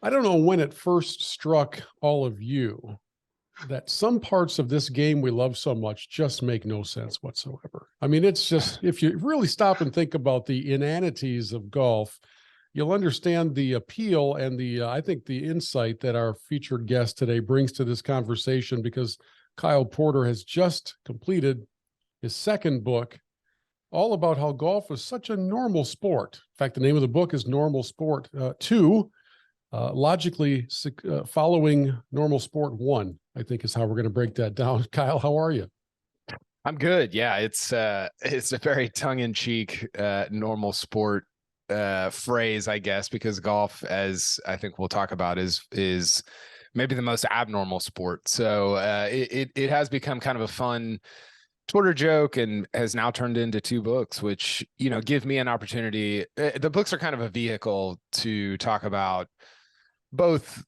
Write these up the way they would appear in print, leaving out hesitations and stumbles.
I don't know when it first struck all of you that some parts of this game we love so much just make no sense whatsoever. I mean, it's just, if you really stop and think about the inanities of golf, you'll understand the appeal and I think the insight that our featured guest today brings to this conversation, because Kyle Porter has just completed his second book, all about how golf is such a normal sport. In fact, the name of the book is Normal Sport 2, logically following Normal Sport 1, I think is how we're going to break that down. Kyle, how are you? I'm good. Yeah, it's a very tongue-in-cheek normal sport phrase, I guess, because golf, as I think we'll talk about, is maybe the most abnormal sport. So it has become kind of a fun Twitter joke and has now turned into 2 books, which, give me an opportunity. The books are kind of a vehicle to talk about both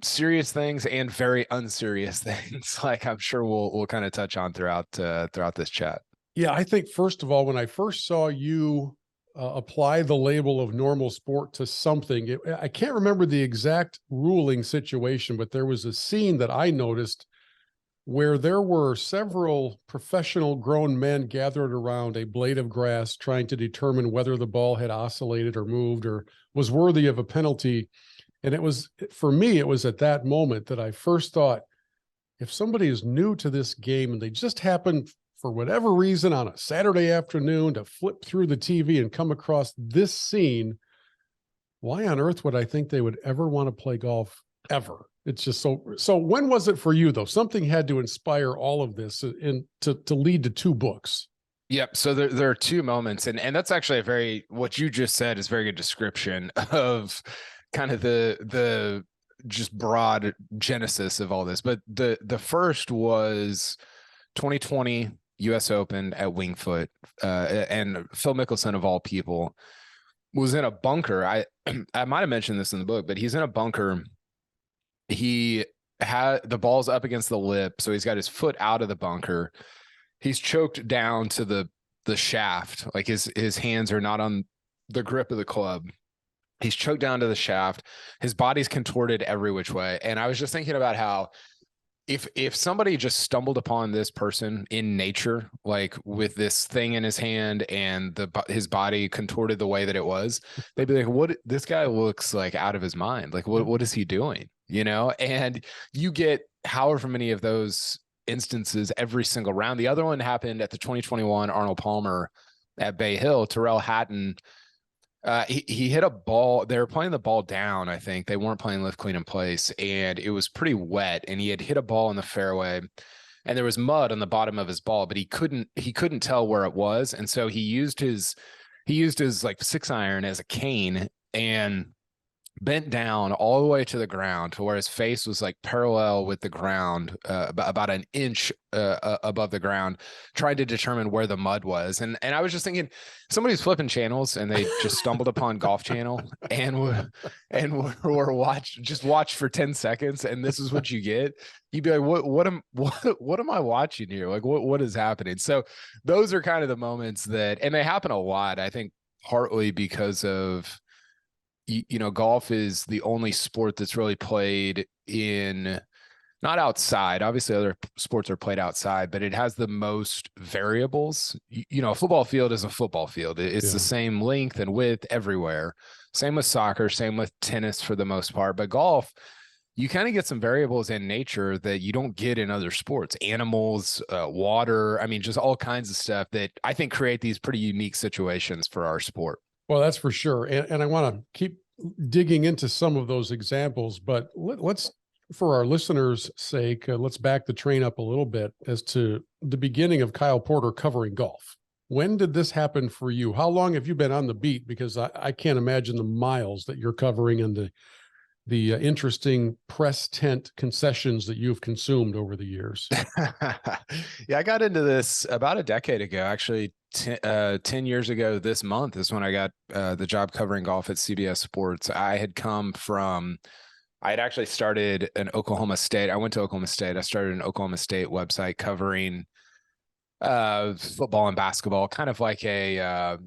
serious things and very unserious things, like I'm sure we'll kind of touch on throughout this chat. Yeah, I think first of all, when I first saw you apply the label of normal sport to something, I can't remember the exact ruling situation, but there was a scene that I noticed where there were several professional grown men gathered around a blade of grass trying to determine whether the ball had oscillated or moved or was worthy of a penalty. And it was, for me, it was at that moment that I first thought, if somebody is new to this game and they just happen, for whatever reason, on a Saturday afternoon to flip through the TV and come across this scene, why on earth would I think they would ever want to play golf ever? It's just so when was it for you, though? Something had to inspire all of this and to lead to 2 books. Yep. So there are 2 moments, and that's actually what you just said is a very good description of kind of the just broad genesis of all this. But the first was 2020 US Open at Winged Foot, and Phil Mickelson, of all people, was in a bunker. I might have mentioned this in the book, but he's in a bunker. He had the ball's up against the lip, so he's got his foot out of the bunker. He's choked down to the shaft, like his hands are not on the grip of the club. He's choked down to the shaft. His body's contorted every which way. And I was just thinking about how if somebody just stumbled upon this person in nature, like with this thing in his hand and his body contorted the way that it was, they'd be like, "What? This guy looks like out of his mind. Like, what is he doing?" And you get however many of those instances every single round. The other one happened at the 2021 Arnold Palmer at Bay Hill. Terrell Hatton, he hit a ball. They were playing the ball down, I think. They weren't playing lift, clean, in place, and it was pretty wet, and he had hit a ball in the fairway, and there was mud on the bottom of his ball, but he couldn't tell where it was, and so he used his like 6-iron as a cane and bent down all the way to the ground to where his face was like parallel with the ground, about an inch above the ground, trying to determine where the mud was. And I was just thinking, somebody's flipping channels and they just stumbled upon Golf Channel and were watch for 10 seconds, and this is what you get. You'd be like, what am I watching here? Like, what is happening? So those are kind of the moments and they happen a lot, I think, partly because of, golf is the only sport that's really played not outside. Obviously, other sports are played outside, but it has the most variables. A football field is a football field. It's the same length and width everywhere. Same with soccer, same with tennis for the most part. But golf, you kind of get some variables in nature that you don't get in other sports. Animals, water, just all kinds of stuff that I think create these pretty unique situations for our sport. Well, that's for sure. And I want to keep digging into some of those examples, but let's, for our listeners' sake, let's back the train up a little bit as to the beginning of Kyle Porter covering golf. When did this happen for you? How long have you been on the beat? Because I can't imagine the miles that you're covering and the interesting press tent concessions that you've consumed over the years. Yeah, I got into this about a decade ago, actually. 10 years ago this month is when I got the job covering golf at CBS Sports. I had actually started an Oklahoma State. I went to Oklahoma State. I started an Oklahoma State website covering football and basketball, kind of like a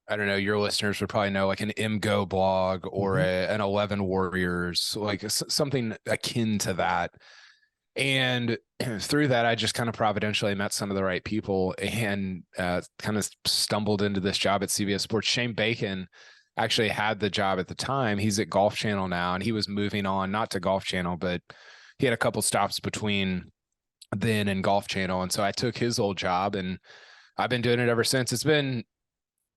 I don't know, your listeners would probably know like an MGO blog or an 11 Warriors, like something akin to that. And through that, I just kind of providentially met some of the right people and kind of stumbled into this job at CBS Sports. Shane Bacon actually had the job at the time. He's at Golf Channel now, and he was moving on, not to Golf Channel, but he had a couple stops between then and Golf Channel. And so I took his old job, and I've been doing it ever since. It's been,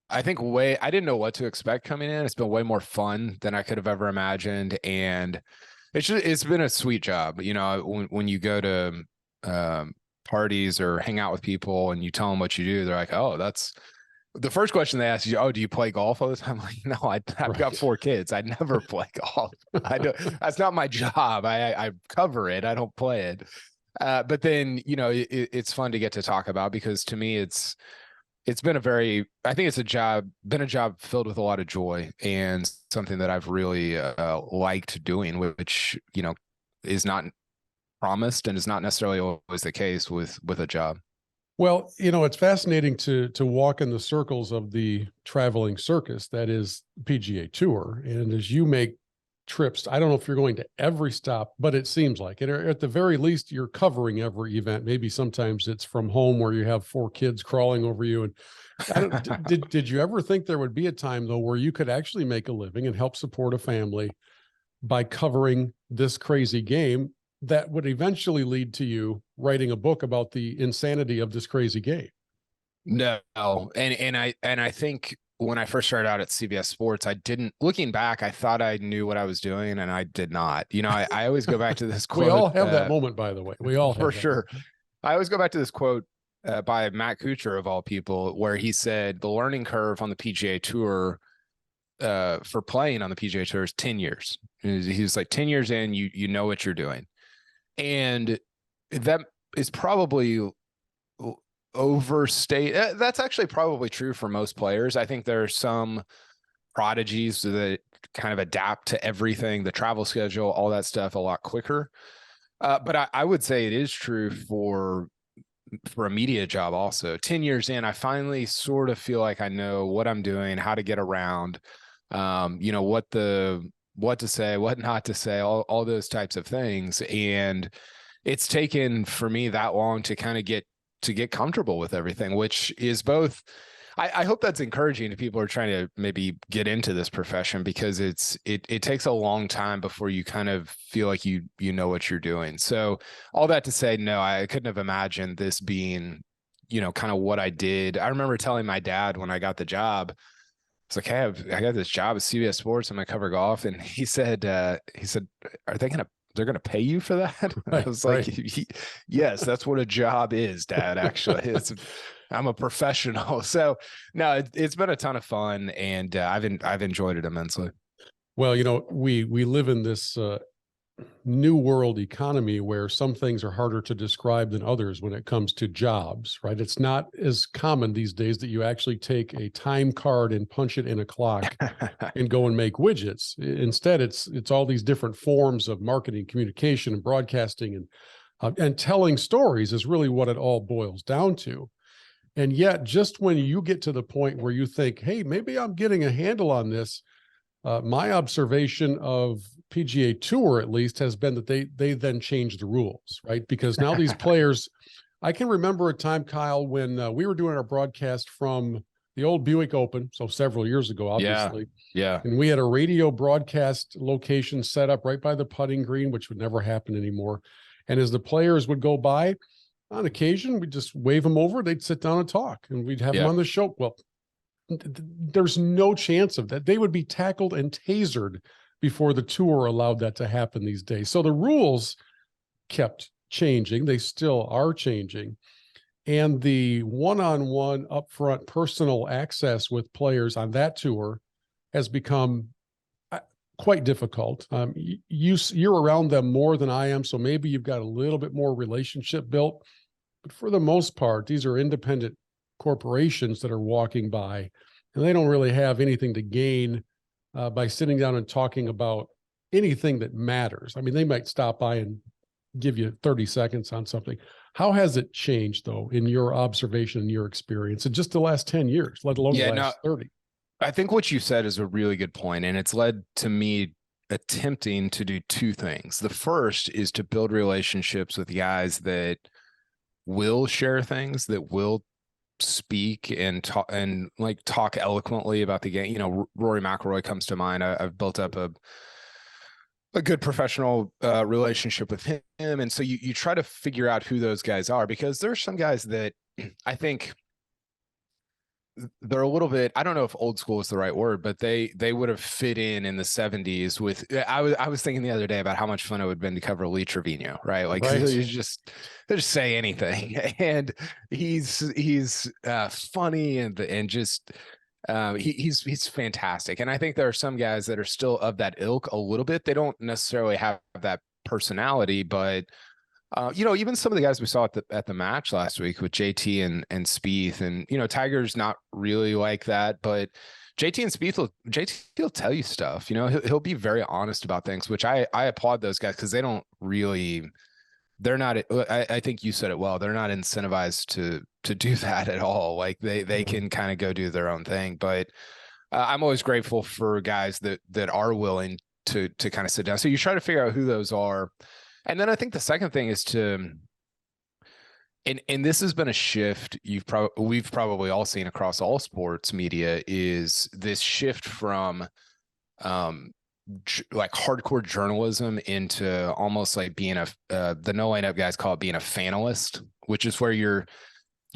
I think, I didn't know what to expect coming in. It's been way more fun than I could have ever imagined. And it's been a sweet job. You know, when you go to parties or hang out with people and you tell them what you do, they're like, oh, that's the first question they ask you. Oh, do you play golf all the time? I'm like, no, I've got 4 kids. I never play golf. I don't, that's not my job. I cover it. I don't play it. But then, you know, it's fun to get to talk about, because to me, it's been I think it's been a job filled with a lot of joy and something that I've really liked doing, which, you know, is not promised and is not necessarily always the case with a job. Well, you know, it's fascinating to walk in the circles of the traveling circus that is PGA Tour. And as you make trips, I don't know if you're going to every stop, but it seems like it. Or at the very least, you're covering every event. Maybe sometimes it's from home where you have 4 kids crawling over you. And did you ever think there would be a time, though, where you could actually make a living and help support a family by covering this crazy game that would eventually lead to you writing a book about the insanity of this crazy game? No. And I think when I first started out at CBS Sports, looking back, I thought I knew what I was doing, and I did not. You know, I always go back to this quote. We all have that moment, by the way. We all have for sure. I always go back to this quote by Matt Kuchar, of all people, where he said the learning curve on the PGA Tour for playing on the PGA Tour is 10 years. He was like, 10 years in, you know what you're doing. And that is probably overstate. That's actually probably true for most players. I think there are some prodigies that kind of adapt to everything, the travel schedule, all that stuff, a lot quicker. But I would say it is true for a media job also. 10 years in, I finally sort of feel like I know what I'm doing, how to get around, you know, what to say, what not to say, all those types of things. And it's taken for me that long to kind of get comfortable with everything, which is both, I hope that's encouraging to people who are trying to maybe get into this profession, because it takes a long time before you kind of feel like you know what you're doing. So all that to say, no, I couldn't have imagined this being, you know, kind of what I did. I remember telling my dad when I got the job, it's like, hey, I got this job at CBS Sports. I'm going to cover golf. And he said, are they're going to pay you for that? I was like, yes, that's what a job is, Dad. Actually, I'm a professional. So no, it's been a ton of fun, and I've enjoyed it immensely. Well, you know, we live in this new world economy where some things are harder to describe than others when it comes to jobs, right? It's not as common these days that you actually take a time card and punch it in a clock and go and make widgets. Instead, it's all these different forms of marketing, communication, and broadcasting, and telling stories is really what it all boils down to. And yet, just when you get to the point where you think, hey, maybe I'm getting a handle on this, my observation of PGA Tour, at least, has been that they then changed the rules, right? Because now these players, I can remember a time, Kyle, when we were doing our broadcast from the old Buick Open, so several years ago, obviously. Yeah. And we had a radio broadcast location set up right by the putting green, which would never happen anymore. And as the players would go by, on occasion, we'd just wave them over. They'd sit down and talk, and we'd have them on the show. Well, there's no chance of that. They would be tackled and tasered before the tour allowed that to happen these days. So the rules kept changing. They still are changing. And the one-on-one upfront personal access with players on that tour has become quite difficult. You're around them more than I am, so maybe you've got a little bit more relationship built. But for the most part, these are independent corporations that are walking by, and they don't really have anything to gain by sitting down and talking about anything that matters. I mean, they might stop by and give you 30 seconds on something. How has it changed, though, in your observation and your experience in just the last 10 years, let alone the last 30? I think what you said is a really good point, and it's led to me attempting to do two things. The first is to build relationships with guys that will share things, that will speak and talk eloquently about the game. You know, Rory McIlroy comes to mind. I've built up a good professional relationship with him, and so you try to figure out who those guys are, because there's some guys that I think they're a little bit, I don't know if old school is the right word, but they would have fit in the 70s with, I was thinking the other day about how much fun it would have been to cover Lee Trevino, right? Like Right. they just say anything, and he's funny and just he's fantastic. And I think there are some guys that are still of that ilk a little bit. They don't necessarily have that personality, but you know, even some of the guys we saw at the match last week with JT and Spieth, and you know, Tiger's not really like that, but JT and Spieth will tell you stuff. You know, he'll be very honest about things, which I applaud those guys, because they don't really, they're not. I think you said it well. They're not incentivized to do that at all. Like they can kind of go do their own thing. But I'm always grateful for guys that are willing to kind of sit down. So you try to figure out who those are. And then I think the second thing is to, and this has been a shift we've probably all seen across all sports media, is this shift from like hardcore journalism into almost like being the no line up guys call it being a fanalist, which is where you're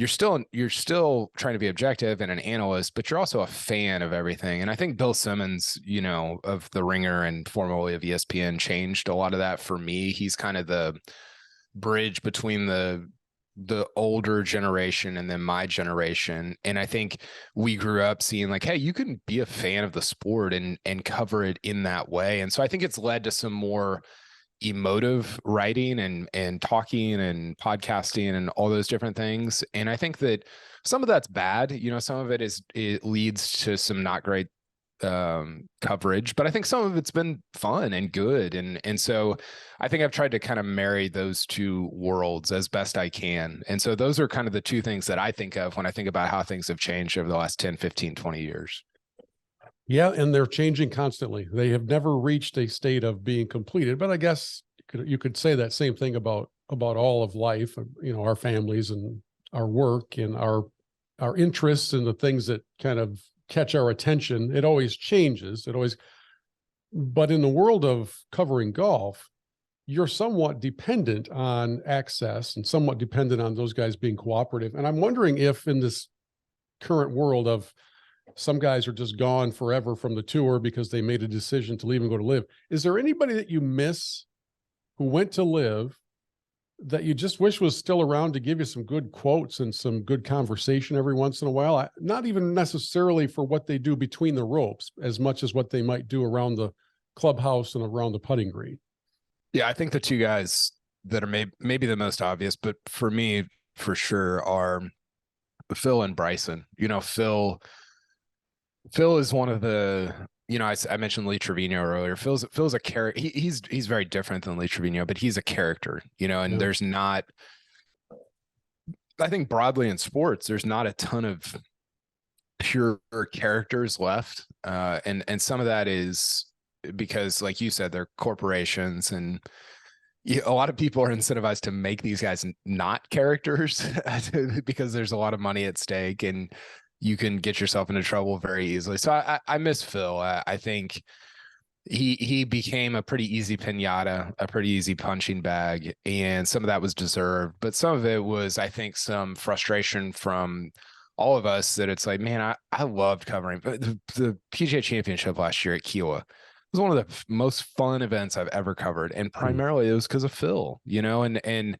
still trying to be objective and an analyst, but you're also a fan of everything. And I think Bill Simmons, you know, of The Ringer and formerly of ESPN, changed a lot of that for me. He's kind of the bridge between the older generation and then my generation. And I think we grew up seeing like, hey, you can be a fan of the sport and cover it in that way. And so I think it's led to some more emotive writing and talking and podcasting and all those different things. And I think that some of that's bad. You know, some of it leads to some not great coverage, but I think some of it's been fun and good. And so I think I've tried to kind of marry those two worlds as best I can. And so those are kind of the two things that I think of when I think about how things have changed over the last 10, 15, 20 years. Yeah, and they're changing constantly. They have never reached a state of being completed, but I guess you could say that same thing about all of life, you know, our families and our work and our interests and the things that kind of catch our attention. It always changes. But in the world of covering golf, you're somewhat dependent on access and somewhat dependent on those guys being cooperative. And I'm wondering if in this current world of some guys are just gone forever from the tour because they made a decision to leave and go to live, is there anybody that you miss who went to live that you just wish was still around to give you some good quotes and some good conversation every once in a while? Not even necessarily for what they do between the ropes as much as what they might do around the clubhouse and around the putting green. Yeah, I think the two guys that are maybe the most obvious, but for me, for sure, are Phil and Bryson. You know, Phil is one of the, you know, I mentioned Lee Trevino earlier. Phil's a character. He's very different than Lee Trevino, but he's a character, you know, and there's not, I think broadly in sports, there's not a ton of pure characters left. And some of that is because, like you said, they're corporations, and a lot of people are incentivized to make these guys not characters because there's a lot of money at stake, and you can get yourself into trouble very easily. So I miss Phil. I think he became a pretty easy pinata, a pretty easy punching bag, and some of that was deserved, but some of it was, I think, some frustration from all of us that it's like, man, I loved covering the PGA Championship last year at Kiowa. It was one of the most fun events I've ever covered, and primarily it was because of Phil, you know, and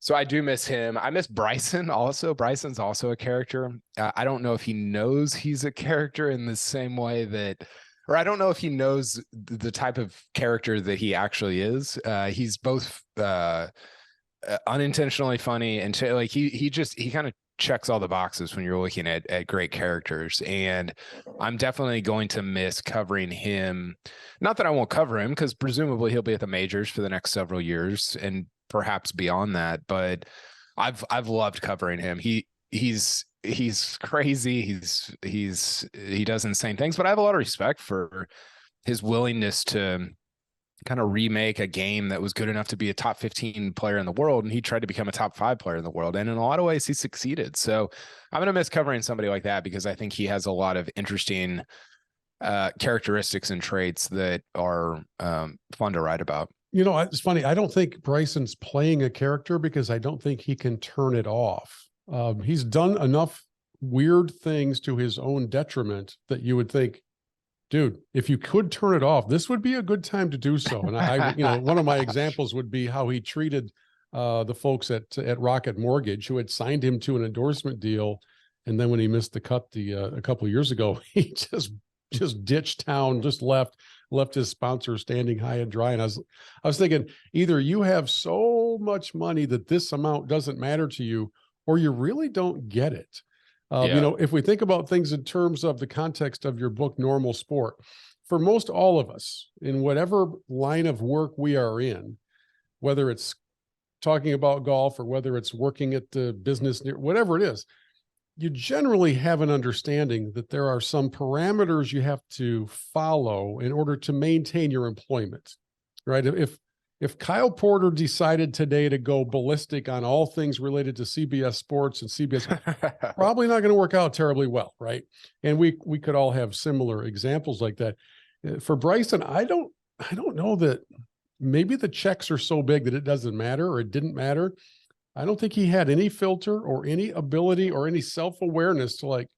so I do miss him. I miss Bryson also. Bryson's also a character. I don't know if he knows he's a character in the same way that, or I don't know if he knows the type of character that he actually is. He's both unintentionally funny and like he kind of checks all the boxes when you're looking at great characters. And I'm definitely going to miss covering him. Not that I won't cover him, because presumably he'll be at the majors for the next several years and perhaps beyond that, but I've loved covering him. he's crazy. He does insane things, but I have a lot of respect for his willingness to kind of remake a game that was good enough to be a top 15 player in the world. And he tried to become a top 5 player in the world. And in a lot of ways he succeeded. So I'm going to miss covering somebody like that, because I think he has a lot of interesting characteristics and traits that are fun to write about. You know, it's funny. I don't think Bryson's playing a character, because I don't think he can turn it off. He's done enough weird things to his own detriment that you would think, dude, if you could turn it off, this would be a good time to do so. And I you know, one of my examples would be how he treated the folks at Rocket Mortgage, who had signed him to an endorsement deal. And then when he missed the cut a couple of years ago, he just ditched town, just left his sponsor standing high and dry. And I was thinking, either you have so much money that this amount doesn't matter to you, or you really don't get it. You know, if we think about things in terms of the context of your book, Normal Sport, for most all of us, in whatever line of work we are in, whether it's talking about golf or whether it's working at the business, whatever it is, you generally have an understanding that there are some parameters you have to follow in order to maintain your employment, right? If Kyle Porter decided today to go ballistic on all things related to CBS Sports and CBS, probably not going to work out terribly well, right? And we could all have similar examples like that. For Bryson, I don't know that maybe the checks are so big that it doesn't matter, or it didn't matter. I don't think he had any filter or any ability or any self-awareness to like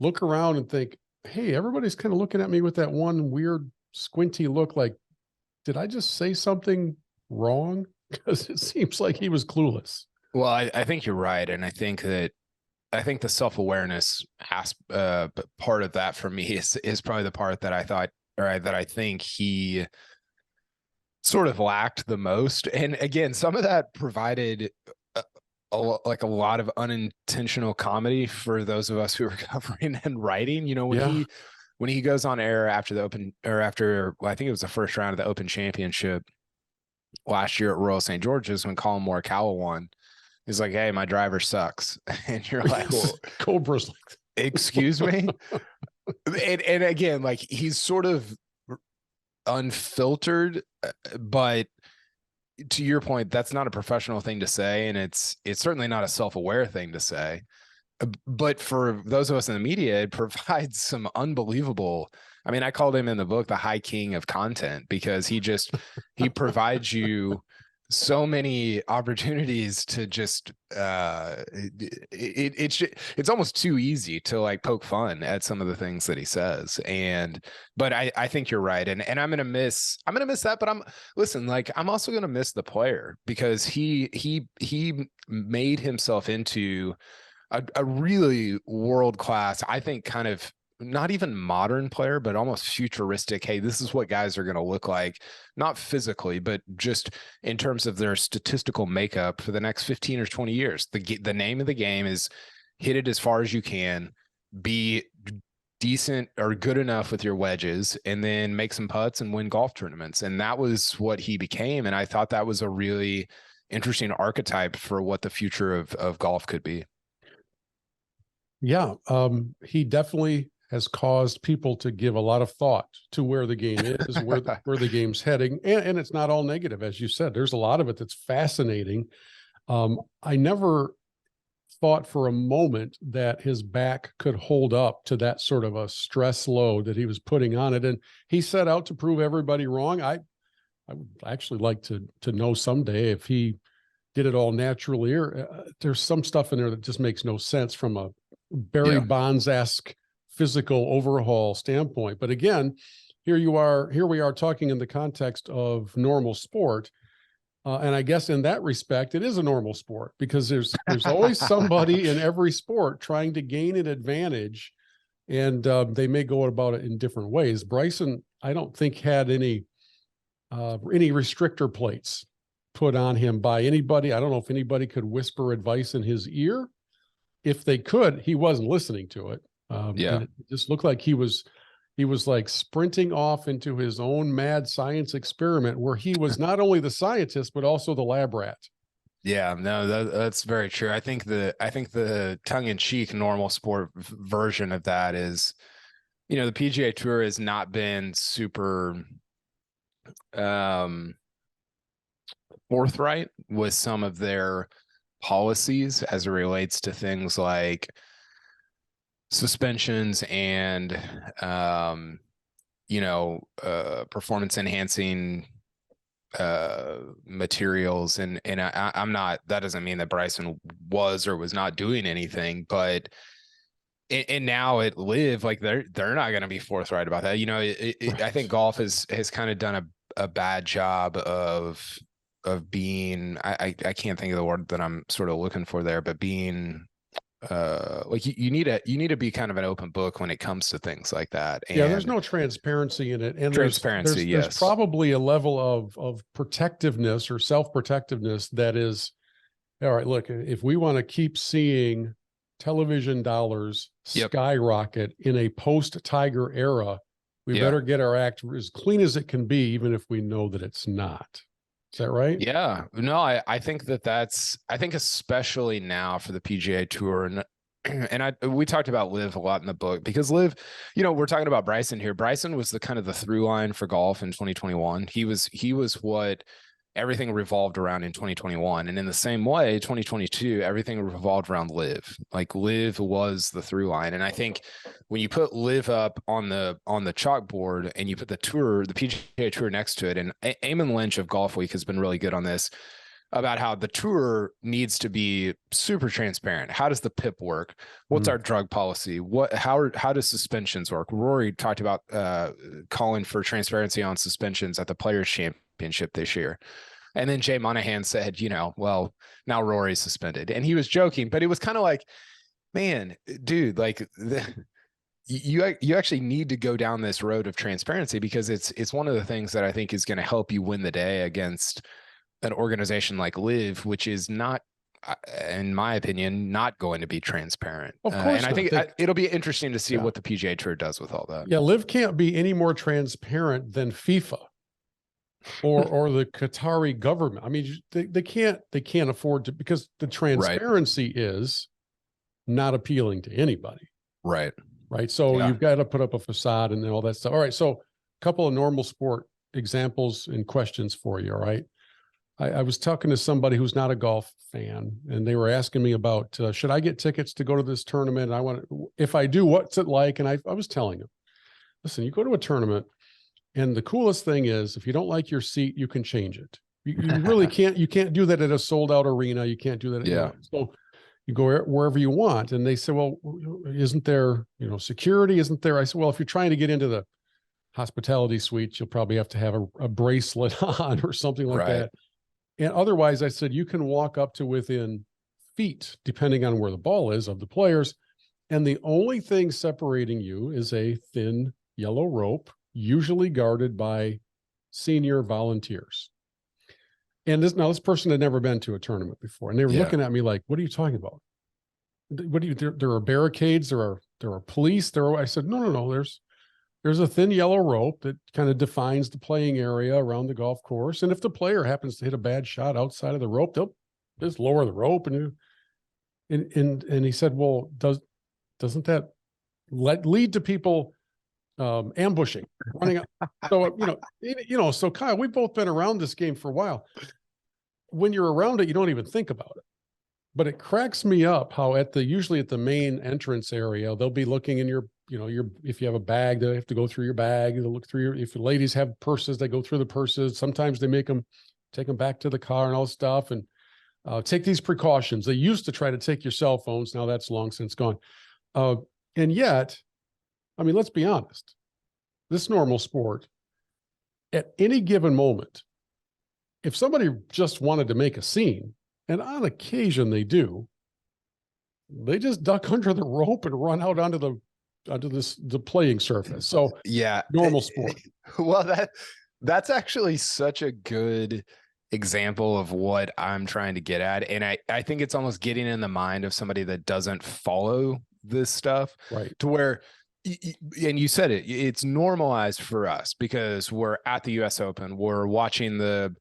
look around and think, hey, everybody's kind of looking at me with that one weird squinty look, like, did I just say something wrong? Because it seems like he was clueless. Well, I think you're right. And I think the self-awareness part of that for me is probably the part that I thought, or that I think he sort of lacked the most. And again, some of that provided a lot of unintentional comedy for those of us who were covering and writing. You know, when he goes on air after the Open, or after, well, I think it was the first round of the Open Championship last year at Royal St. George's, when Colin Morikawa won, he's like, "Hey, my driver sucks," and you're like, well, Cobra's like, "Excuse me." and again, like, he's sort of unfiltered, but to your point, that's not a professional thing to say, and it's certainly not a self-aware thing to say. But for those of us in the media, it provides some unbelievable, I mean, I called him in the book the high king of content, because he provides you so many opportunities to just it's almost too easy to like poke fun at some of the things that he says. But I think you're right. And I'm gonna miss that, but I'm also gonna miss the player, because he made himself into a really world-class, I think, kind of not even modern player, but almost futuristic. Hey, this is what guys are going to look like, not physically, but just in terms of their statistical makeup for the next 15 or 20 years. The name of the game is hit it as far as you can, be decent or good enough with your wedges, and then make some putts and win golf tournaments. And that was what he became. And I thought that was a really interesting archetype for what the future of golf could be. Yeah, he definitely has caused people to give a lot of thought to where the game is, where the game's heading. And it's not all negative, as you said. There's a lot of it that's fascinating. I never thought for a moment that his back could hold up to that sort of a stress load that he was putting on it. And he set out to prove everybody wrong. I would actually like to know someday if he did it all naturally, or there's some stuff in there that just makes no sense from a Barry Bonds-esque physical overhaul standpoint. But again, here we are talking in the context of normal sport. And I guess in that respect, it is a normal sport, because there's always somebody in every sport trying to gain an advantage, and they may go about it in different ways. Bryson, I don't think, had any restrictor plates put on him by anybody. I don't know if anybody could whisper advice in his ear. If they could, he wasn't listening to it. And it just looked like he was like sprinting off into his own mad science experiment, where he was not only the scientist, but also the lab rat. Yeah, no, that's very true. I think the tongue-in-cheek normal sport version of that is, the PGA Tour has not been super forthright with some of their policies as it relates to things like suspensions and performance enhancing materials, and I'm not, that doesn't mean that Bryson was or was not doing anything, but and now at Live, like they're not going to be forthright about that. I think golf has kind of done a bad job of being, I can't think of the word that I'm sort of looking for there, but being like you need to be kind of an open book when it comes to things like that. And yeah, there's no transparency in it, and transparency, there's yes, probably a level of protectiveness or self-protectiveness that is, all right, look, if we want to keep seeing television dollars skyrocket in a post-Tiger era, we better get our act as clean as it can be, even if we know that it's not. Is that right? Yeah, no, I think I think especially now for the PGA Tour, and we talked about Liv a lot in the book, because Liv, we're talking about Bryson here. Bryson was the kind of the through line for golf in 2021. He was what everything revolved around in 2021. And in the same way, 2022, everything revolved around Liv. Like Liv was the through line. And I think when you put Liv up on the chalkboard and you put the PGA Tour next to it, and Eamon Lynch of Golf Week has been really good on this, about how the tour needs to be super transparent. How does the PIP work? What's our drug policy? How does suspensions work? Rory talked about calling for transparency on suspensions at the Players Championship this year. And then Jay Monahan said, well, now Rory's suspended. And he was joking, but it was kind of like, man, dude, like you actually need to go down this road of transparency, because it's one of the things that I think is going to help you win the day against an organization like Liv, which is not, in my opinion, not going to be transparent. Of course, and I think it'll be interesting to see what the PGA Tour does with all that. Yeah, Liv can't be any more transparent than FIFA or the Qatari government. I mean, they can't afford to, because the transparency is not appealing to anybody. Right. So you've got to put up a facade and all that stuff. All right. So a couple of normal sport examples and questions for you. All right. I was talking to somebody who's not a golf fan, and they were asking me about, should I get tickets to go to this tournament? If I do, what's it like? And I was telling him, listen, you go to a tournament, and the coolest thing is, if you don't like your seat, you can change it. You really can't. You can't do that at a sold out arena. You can't do that. So you go wherever you want. And they said, well, isn't there, security? Isn't there? I said, well, if you're trying to get into the hospitality suites, you'll probably have to have a bracelet on or something like that. And otherwise, I said, you can walk up to within feet, depending on where the ball is, of the players. And the only thing separating you is a thin yellow rope, usually guarded by senior volunteers. And this person had never been to a tournament before. And they were looking at me like, what are you talking about? There are barricades, there are police, I said, no, there's a thin yellow rope that kind of defines the playing area around the golf course. And if the player happens to hit a bad shot outside of the rope, they'll just lower the rope. And he said, well, doesn't that lead to people ambushing, running out? So, so Kyle, we've both been around this game for a while. When you're around it, you don't even think about it. But it cracks me up how usually at the main entrance area, they'll be looking in if you have a bag, they have to go through your bag. They'll look through if the ladies have purses, they go through the purses. Sometimes they take them back to the car and all this stuff, and take these precautions. They used to try to take your cell phones. Now that's long since gone. And yet, I mean, let's be honest, this normal sport, at any given moment, if somebody just wanted to make a scene, and on occasion they do, they just duck under the rope and run out onto the playing surface. So normal sport. Well, that's actually such a good example of what I'm trying to get at. And I think it's almost getting in the mind of somebody that doesn't follow this stuff, right? To where, and you said it's normalized for us because we're at the US Open, we're watching the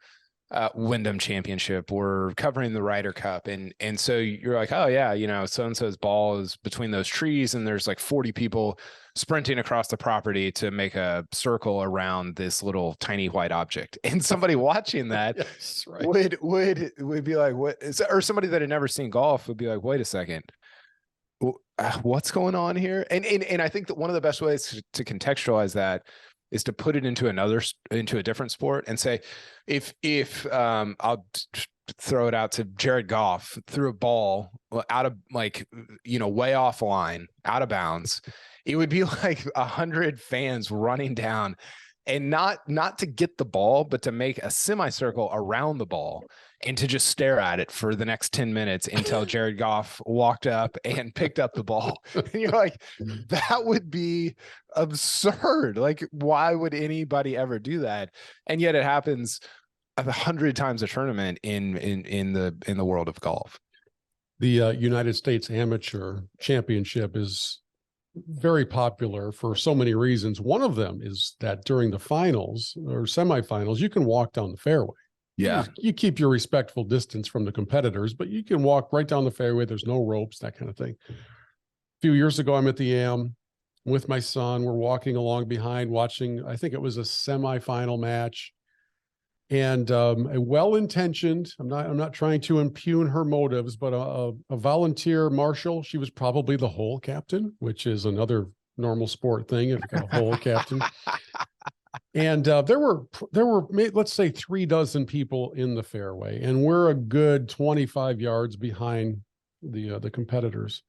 Wyndham Championship. We're covering the Ryder Cup. And so you're like, oh yeah, you know, so-and-so's ball is between those trees and there's like 40 people sprinting across the property to make a circle around this little tiny white object. And somebody watching that Yes, right. would be like, what is, or somebody that had never seen golf would be like, wait a second, what's going on here? And I think that one of the best ways to contextualize that is to put it into a different sport and say, if I'll throw it out to Jared Goff, threw a ball out of, like, you know, way off line, out of bounds, it would be like 100 fans running down, and not to get the ball, but to make a semicircle around the ball and to just stare at it for the next 10 minutes until Jared Goff walked up and picked up the ball. And you're like, that would be absurd. Like, why would anybody ever do that? And yet it happens 100 times a tournament in the world of golf. The United States Amateur Championship is very popular for so many reasons. One of them is that during the finals or semifinals, you can walk down the fairway. Yeah. You keep your respectful distance from the competitors, but you can walk right down the fairway. There's no ropes, that kind of thing. A few years ago, I'm at the Am with my son. We're walking along behind watching, I think it was a semifinal match. And a well-intentioned, I'm not trying to impugn her motives, but a volunteer marshal, she was probably the hole captain, which is another normal sport thing if you got a hole captain. And there were let's say 36 people in the fairway, and we're a good 25 yards behind the competitors.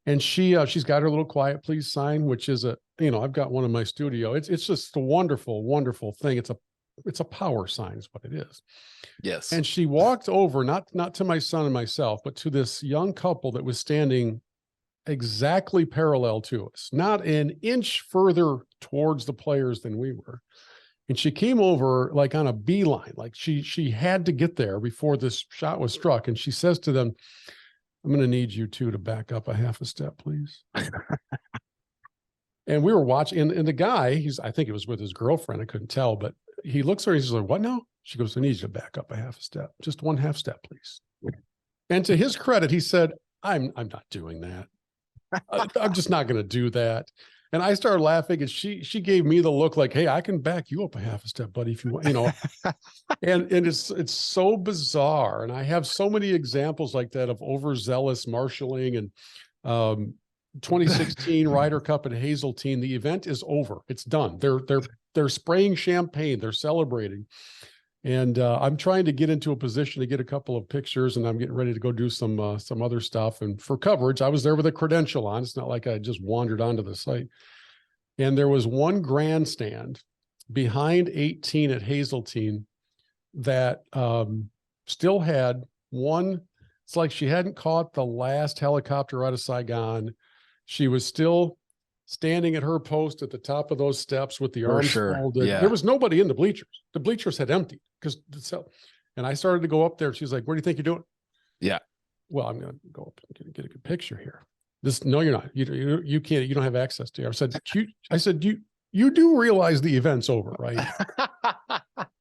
And she's got her little quiet please sign, which is I've got one in my studio. It's just a wonderful, wonderful thing. It's a power sign is what it is. Yes. And she walked over, not to my son and myself, but to this young couple that was standing exactly parallel to us, not an inch further towards the players than we were. And she came over like on a beeline, like she had to get there before this shot was struck. And she says to them, I'm going to need you two to back up a half a step, please. And we were watching, and the guy, I think it was with his girlfriend, I couldn't tell, but he looks at her, he's like, what now? She goes, I need you to back up a half a step, just one half step, please. And to his credit, he said, I'm not doing that. I'm just not going to do that. And I started laughing, and she gave me the look like, hey, I can back you up a half a step, buddy, if you want, and it's so bizarre. And I have so many examples like that of overzealous marshaling. And 2016 Ryder Cup at Hazeltine, the event is over. It's done. They're spraying champagne. They're celebrating. And I'm trying to get into a position to get a couple of pictures, and I'm getting ready to go do some other stuff. And for coverage, I was there with a credential on. It's not like I just wandered onto the site. And there was one grandstand behind 18 at Hazeltine that still had one. It's like she hadn't caught the last helicopter out of Saigon. She was still standing at her post at the top of those steps with the arms folded. Yeah. There was nobody in the bleachers. The bleachers had emptied and I started to go up there. She's like, what do you think you're doing? Yeah. Well, I'm going to go up and get a good picture here. No, you're not. You can't, you don't have access to it. I said, you do realize the event's over, right?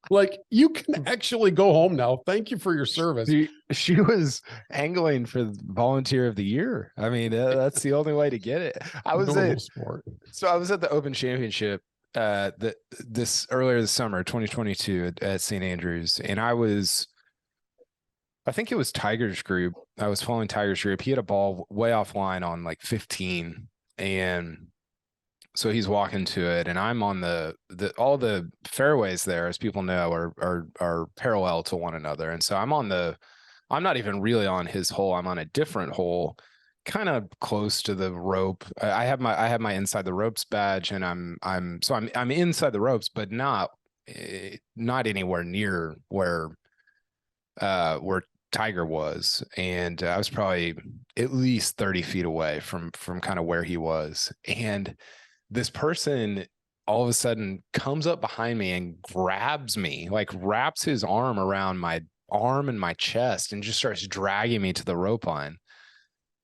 Like, you can actually go home now. Thank you for your service. She was angling for volunteer of the year. I mean, that's the only way to get it. I was at the Open Championship this earlier this summer, 2022 at St. Andrews. And I think it was Tiger's group. I was following Tiger's group. He had a ball way offline on like 15. And so he's walking to it, and I'm on all the fairways there, as people know, are parallel to one another. And so I'm not even really on his hole. I'm on a different hole, kind of close to the rope. I have my inside the ropes badge, and I'm inside the ropes, but not anywhere near where Tiger was. And I was probably at least 30 feet away from kind of where he was. And this person all of a sudden comes up behind me and grabs me, like wraps his arm around my arm and my chest and just starts dragging me to the rope line.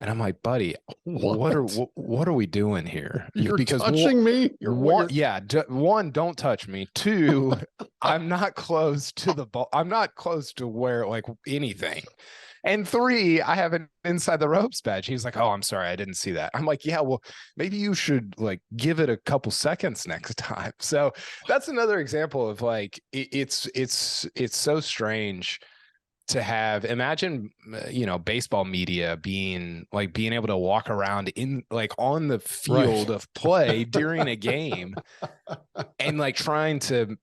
And I'm like, buddy, what are we doing here? You're Because touching me. One, don't touch me. Two, I'm not close to the ball. I'm not close to where like anything. And three, I have an inside the ropes badge. He's like, oh, I'm sorry, I didn't see that. I'm like, yeah, well, maybe you should like give it a couple seconds next time. So that's another example of like it's so strange to have. Imagine baseball media being able to walk around in like on the field of play during a game and like trying to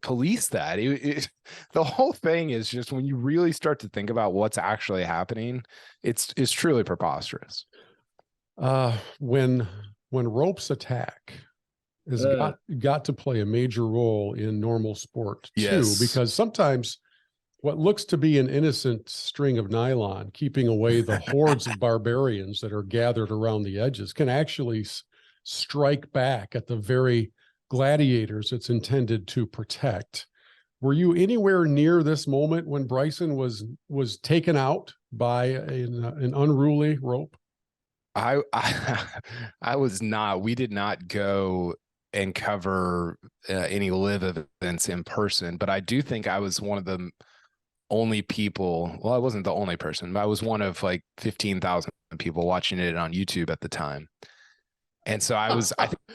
police that. The whole thing is just, when you really start to think about what's actually happening, it's truly preposterous. When ropes attack has got to play a major role in normal sport too, yes. Because sometimes what looks to be an innocent string of nylon keeping away the hordes of barbarians that are gathered around the edges can actually strike back at the very gladiators it's intended to protect. Were you anywhere near this moment when Bryson was taken out by an unruly rope? I was not. We did not go and cover any live events in person, but I do think I was one of the only people. Well, I wasn't the only person, but I was one of like 15,000 people watching it on YouTube at the time. And so I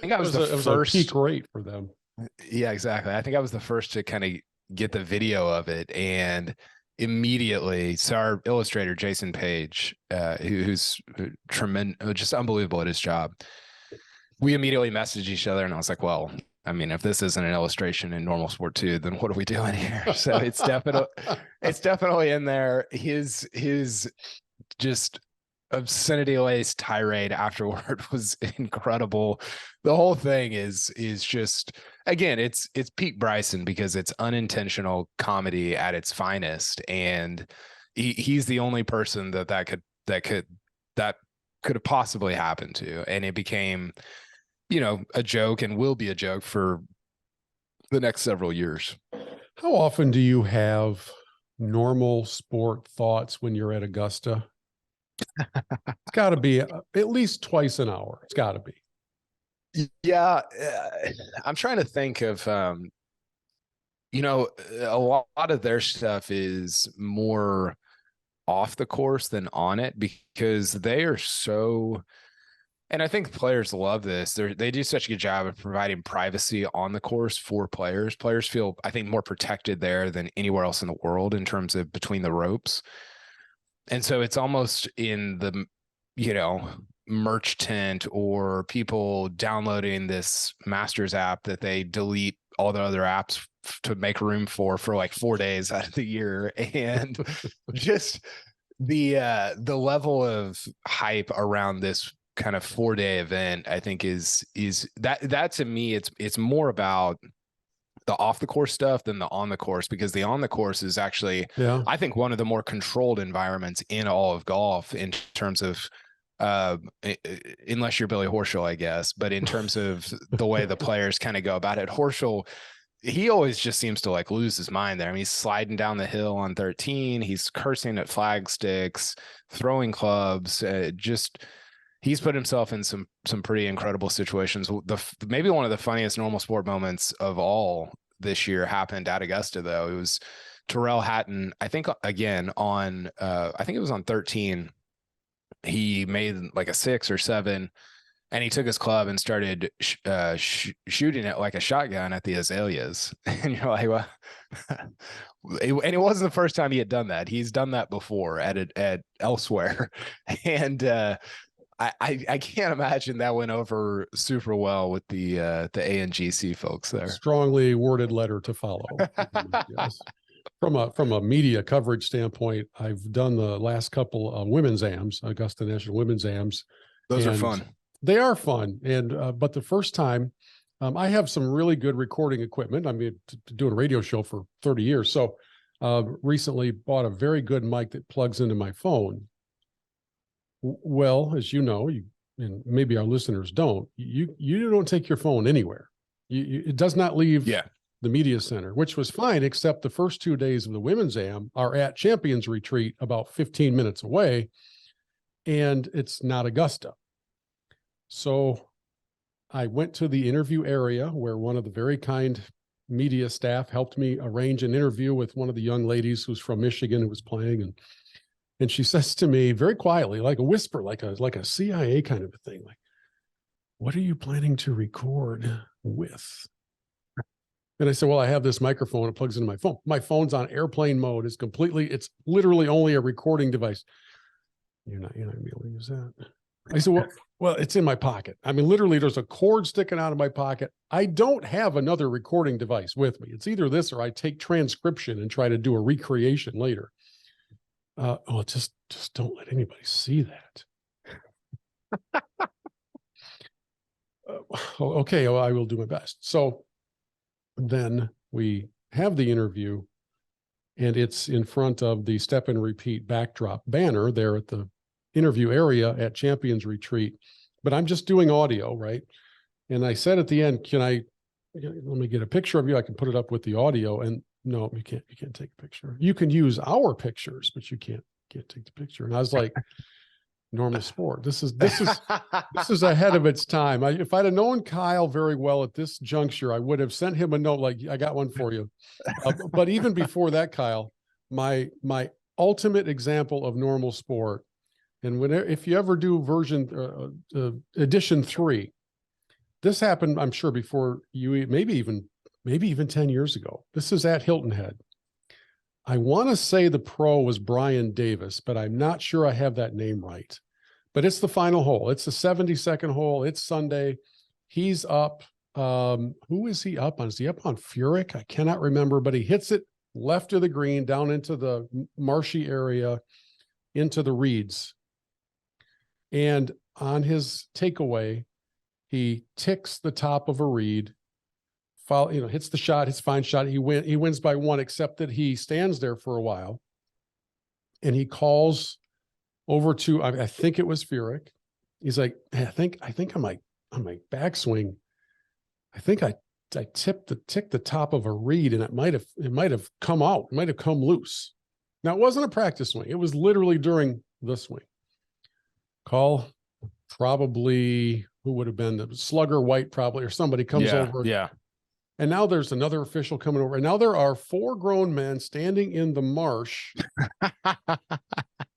think I was the first. It was a peak rate for them. Yeah, exactly. I think I was the first to kind of get the video of it, and immediately, so our illustrator Jason Page, who's tremendous, just unbelievable at his job, we immediately messaged each other, and I was like, well, I mean, if this isn't an illustration in normal sport too, then what are we doing here? So it's definitely in there. His just obscenity-laced tirade afterward was incredible. The whole thing is just, again, it's peak Bryson, because it's unintentional comedy at its finest, and he's the only person that could have possibly happened to, and it became, a joke, and will be a joke for the next several years. How often do you have normal sport thoughts when you're at Augusta? It's got to be at least twice an hour. It's got to be. Yeah. I'm trying to think of, a lot of their stuff is more off the course than on it, because they are so, and I think players love this. They do such a good job of providing privacy on the course for players. Players feel, I think, more protected there than anywhere else in the world in terms of between the ropes. And so it's almost in the, merch tent, or people downloading this Masters app that they delete all the other apps to make room for like 4 days out of the year. And just the level of hype around this kind of 4-day event, I think is that to me, it's more about the off the course stuff than the on the course, because the on the course is actually, I think, one of the more controlled environments in all of golf in terms of, unless you're Billy Horschel, I guess, but in terms of the way the players kind of go about it. Horschel, he always just seems to like lose his mind there. I mean, he's sliding down the hill on 13. He's cursing at flag sticks, throwing clubs, he's put himself in some pretty incredible situations. Maybe one of the funniest normal sport moments of all this year happened at Augusta, though. It was Tyrrell Hatton, I think, again, on I think it was on 13. He made like a 6 or 7, and he took his club and started shooting it like a shotgun at the azaleas. And you're like, well, and it wasn't the first time he had done that. He's done that before at elsewhere. And I can't imagine that went over super well with the ANGC folks there. Strongly worded letter to follow. Yes. From a media coverage standpoint, I've done the last couple of women's AMs, Augusta National Women's AMs. Those are fun. They are fun. And but the first time, I have some really good recording equipment. I mean, doing a radio show for 30 years. So recently bought a very good mic that plugs into my phone. Well, as you know, and maybe our listeners don't, you don't take your phone anywhere. It does not leave the media center, which was fine, except the first 2 days of the women's AM are at Champions Retreat about 15 minutes away. and it's not Augusta. So I went to the interview area where one of the very kind media staff helped me arrange an interview with one of the young ladies who's from Michigan who was playing. And she says to me very quietly, like a whisper, like a CIA kind of a thing, like, "What are you planning to record with?" And I said, "Well, I have this microphone. It plugs into my phone. My phone's on airplane mode. It's literally only a recording device." You're not gonna be able to use that. I said, well, it's in my pocket. I mean, literally there's a cord sticking out of my pocket. I don't have another recording device with me. It's either this or I take transcription and try to do a recreation later. Just don't let anybody see that. Okay, well, I will do my best. So then we have the interview, and it's in front of the Step and Repeat backdrop banner there at the interview area at Champions Retreat, but I'm just doing audio, right? And I said at the end, let me get a picture of you. I can put it up with the audio. And no, you can't take a picture. You can use our pictures, but you can't take the picture. And I was like, normal sport. This is ahead of its time. If I'd have known Kyle very well at this juncture, I would have sent him a note like, "I got one for you." But even before that, Kyle, my ultimate example of normal sport, and if you ever do edition 3, this happened, I'm sure, before you, maybe even 10 years ago. This is at Hilton Head. I want to say the pro was Brian Davis, but I'm not sure I have that name right. But it's the final hole. It's the 72nd hole. It's Sunday. He's up. Who is he up on? Is he up on Furyk? I cannot remember, but he hits it left of the green, down into the marshy area, into the reeds. And on his takeaway, he ticks the top of a reed, hits the shot, hits fine shot. He wins by 1, except that he stands there for a while, and he calls over to, I think it was Furyk. He's like, "Hey, I think on my backswing, I think I ticked the top of a reed, and it might have come out, it might have come loose." Now, it wasn't a practice swing. It was literally during the swing. Call probably, who would have been the Slugger White, probably, or somebody comes over. Yeah. And now there's another official coming over. And now there are 4 grown men standing in the marsh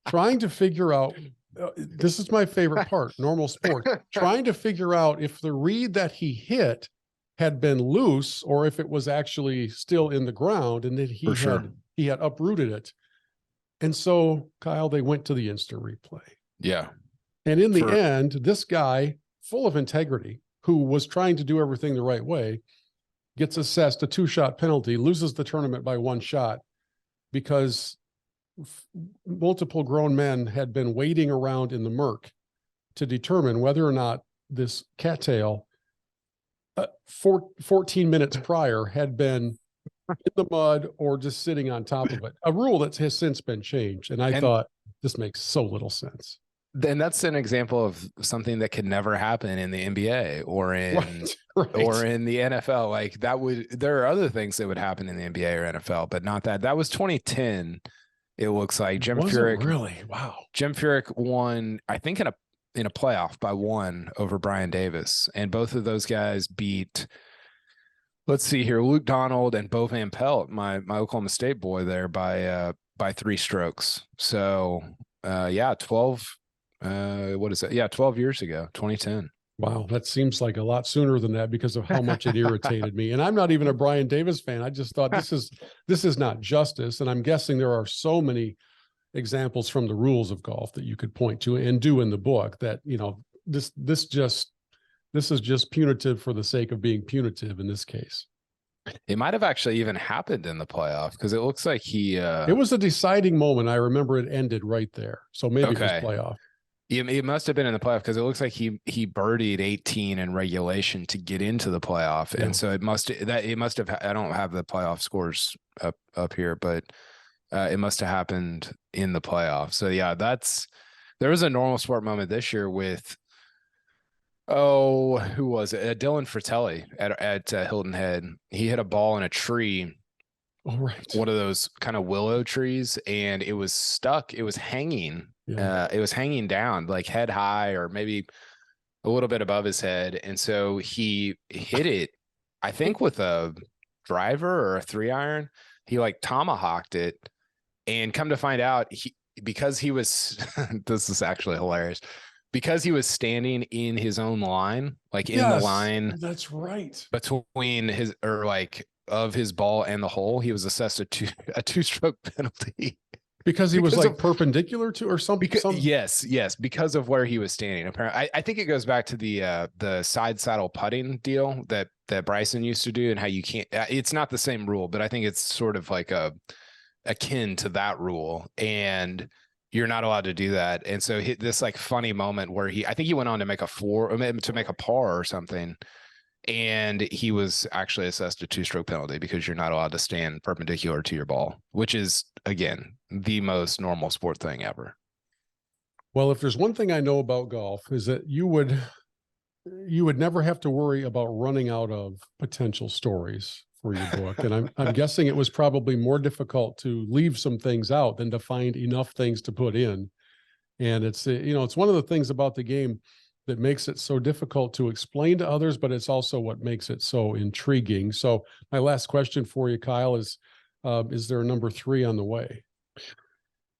trying to figure out, this is my favorite part, normal sport, trying to figure out if the reed that he hit had been loose or if it was actually still in the ground and that he had uprooted it. And so, Kyle, they went to the instant replay. Yeah. And in the end, this guy, full of integrity, who was trying to do everything the right way, gets assessed a 2-shot penalty, loses the tournament by 1 shot because multiple grown men had been waiting around in the murk to determine whether or not this cattail 14 minutes prior had been in the mud or just sitting on top of it. A rule that has since been changed. And I thought, this makes so little sense. Then that's an example of something that could never happen in the NBA or in or in the NFL. Like there are other things that would happen in the NBA or NFL, but not that. That was 2010. It looks like Jim Furyk. Really? Wow. Jim Furyk won, I think, in a playoff by 1 over Brian Davis, and both of those guys beat, let's see here, Luke Donald and Bo Van Pelt, my Oklahoma State boy, there by 3 strokes. So 12. What is that? Yeah, 12 years ago, 2010. Wow, that seems like a lot sooner than that because of how much it irritated me. And I'm not even a Brian Davis fan. I just thought this is not justice. And I'm guessing there are so many examples from the rules of golf that you could point to and do in the book that, this is just punitive for the sake of being punitive in this case. It might have actually even happened in the playoff because it looks like it was a deciding moment. I remember it ended right there. So maybe it was playoff. It must have been in the playoff because it looks like he birdied 18 in regulation to get into the playoff, and so it must have. I don't have the playoff scores up here, but it must have happened in the playoff. So yeah, there was a normal sport moment this year with who was it? Dylan Fratelli at Hilton Head. He hit a ball in a tree Oh, right. one of those kind of willow trees, and it was stuck. It was hanging. Yeah. It was hanging down like head high or maybe a little bit above his head. And so he hit it, I think with a driver or a 3-iron. He like tomahawked it, and come to find out, because he was this is actually hilarious, because he was standing in his own line, like in the line. That's right. Between his, or like of his ball and the hole, he was assessed a 2-stroke penalty. Because he was like perpendicular to or something. Yes, because of where he was standing. Apparently, I think it goes back to the side saddle putting deal that Bryson used to do, and how you can't. It's not the same rule, but I think it's sort of like akin to that rule, and you're not allowed to do that. And so this like funny moment where I think he went on to make to make a par or something. And he was actually assessed a 2-stroke penalty because you're not allowed to stand perpendicular to your ball, which is, again, the most normal sport thing ever. Well, if there's one thing I know about golf, is that you would never have to worry about running out of potential stories for your book. And I'm guessing it was probably more difficult to leave some things out than to find enough things to put in. And it's, it's one of the things about the game that makes it so difficult to explain to others, but it's also what makes it so intriguing. So my last question for you, Kyle, is there a number 3 on the way?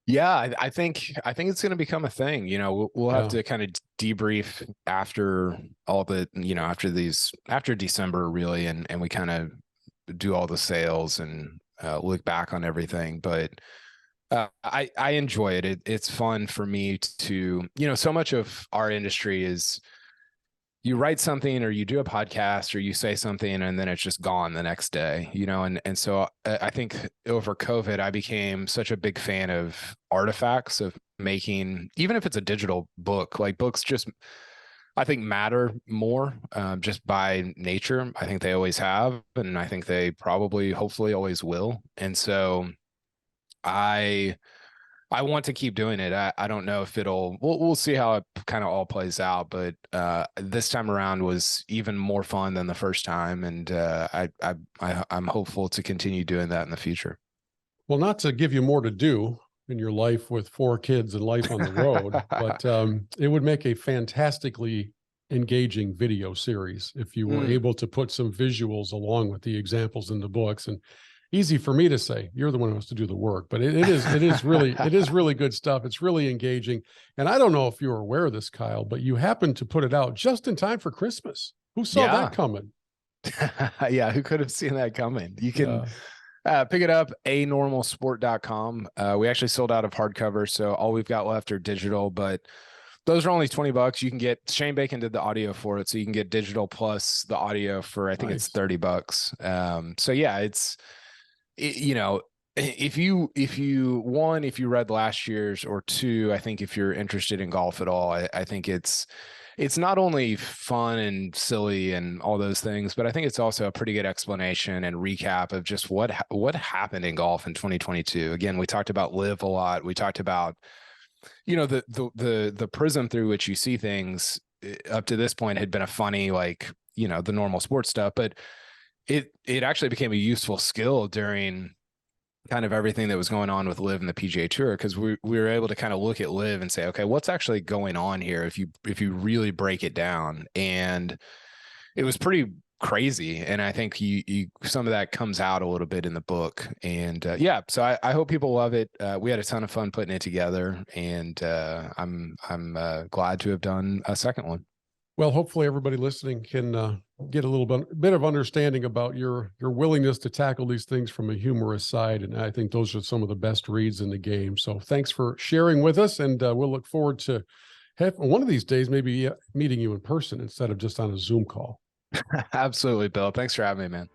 Yeah, I think it's going to become a thing. We'll have to kind of debrief after all the, after December really. And we kind of do all the sales and look back on everything. But I enjoy it. It's fun for me to, so much of our industry is you write something or you do a podcast or you say something and then it's just gone the next day, and so I think over COVID, I became such a big fan of artifacts, of making, even if it's a digital book, like books just, I think, matter more just by nature. I think they always have, and I think they probably, hopefully always will. And so I want to keep doing it. I don't know if we'll see how it kind of all plays out, but this time around was even more fun than the first time. And I'm hopeful to continue doing that in the future. Well, not to give you more to do in your life with 4 kids and life on the road, but it would make a fantastically engaging video series if you were able to put some visuals along with the examples in the books. And easy for me to say, you're the one who has to do the work, but it is really good stuff. It's really engaging. And I don't know if you're aware of this, Kyle, but you happened to put it out just in time for Christmas. Who saw that coming? Yeah. Who could have seen that coming? You can pick it up, anormalsport.com. We actually sold out of hardcover, so all we've got left are digital, but those are only $20. You can get, Shane Bacon did the audio for it, so you can get digital plus the audio for, I think it's $30. So yeah, if you read last year's, or 2, I think if you're interested in golf at all, I think it's not only fun and silly and all those things, but I think it's also a pretty good explanation and recap of just what happened in golf in 2022. Again, we talked about LIV a lot. We talked about, the prism through which you see things up to this point had been a funny, like, the normal sports stuff, but it actually became a useful skill during kind of everything that was going on with LIV and the PGA Tour, because we were able to kind of look at LIV and say, okay, what's actually going on here if you really break it down. And it was pretty crazy, and I think you some of that comes out a little bit in the book. And so I hope people love it. We had a ton of fun putting it together, and I'm glad to have done a second one. Well, hopefully everybody listening can get a little bit of understanding about your willingness to tackle these things from a humorous side. And I think those are some of the best reads in the game. So thanks for sharing with us. And we'll look forward to one of these days, maybe meeting you in person instead of just on a Zoom call. Absolutely, Bill. Thanks for having me, man.